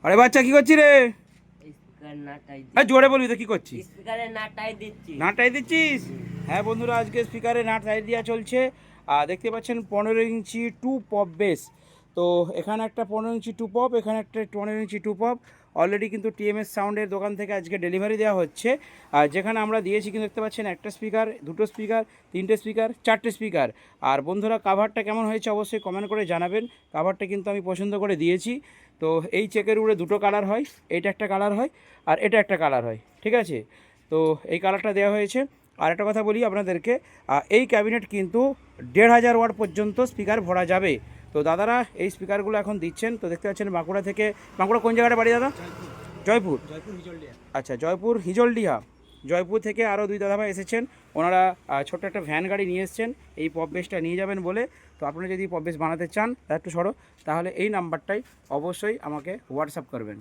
আরে বাচ্চা কি করছিস রে? জোরে বলবি তো, কি করছিস? নাটটাই দিচ্ছিস? হ্যাঁ বন্ধুরা, আজকে স্পিকারে নাট টাইট দেওয়া চলছে। আর দেখতে পাচ্ছেন 15 ইঞ্চি টু পপ বেস। তো এখানে একটা 15 ইঞ্চি টু পপ, এখানে একটা 15 ইঞ্চি টু পপ অলরেডি কিন্তু টিএমএস সাউন্ডের দোকান থেকে আজকে ডেলিভারি দেওয়া হচ্ছে। আর যেখানে আমরা দিয়েছি কিন্তু দেখতে পাচ্ছেন একটা স্পিকার, দুটো স্পিকার, তিনটে স্পিকার, চারটে স্পিকার। আর বন্ধুরা, কাভারটা কেমন হয়েছে অবশ্যই কমেন্ট করে জানাবেন। কাভারটা কিন্তু আমি পছন্দ করে দিয়েছি। তো এই চেকের উপরে দুটো কালার হয়, এইটা একটা কালার হয় আর এটা একটা কালার হয়, ঠিক আছে? তো এই কালারটা দেওয়া হয়েছে। আর একটা কথা বলি আপনাদেরকে, এই ক্যাবিনেট কিন্তু 1500 ওয়াট পর্যন্ত স্পিকার ভরা যাবে। তো দাদারা এই স্পিকারগুলো এখন দিচ্ছেন। তো দেখতে পাচ্ছেন বাঁকুড়া থেকে। বাঁকুড়া কোন জায়গাটা বাড়ি দাদা? জয়পুর। আচ্ছা, জয়পুর হিজলডিহা। জয়পুর থেকে আরও দুই দাদাভাই এসেছেন। ওনারা ছোট্ট একটা ভ্যান গাড়ি নিয়ে এসেছেন এই পপ বেসটা নিয়ে যাবেন বলে। তো আপনারা যদি পপ বেস বানাতে চান, তা একটু সরো, তাহলে এই নাম্বারটাই অবশ্যই আমাকে হোয়াটসঅ্যাপ করবেন।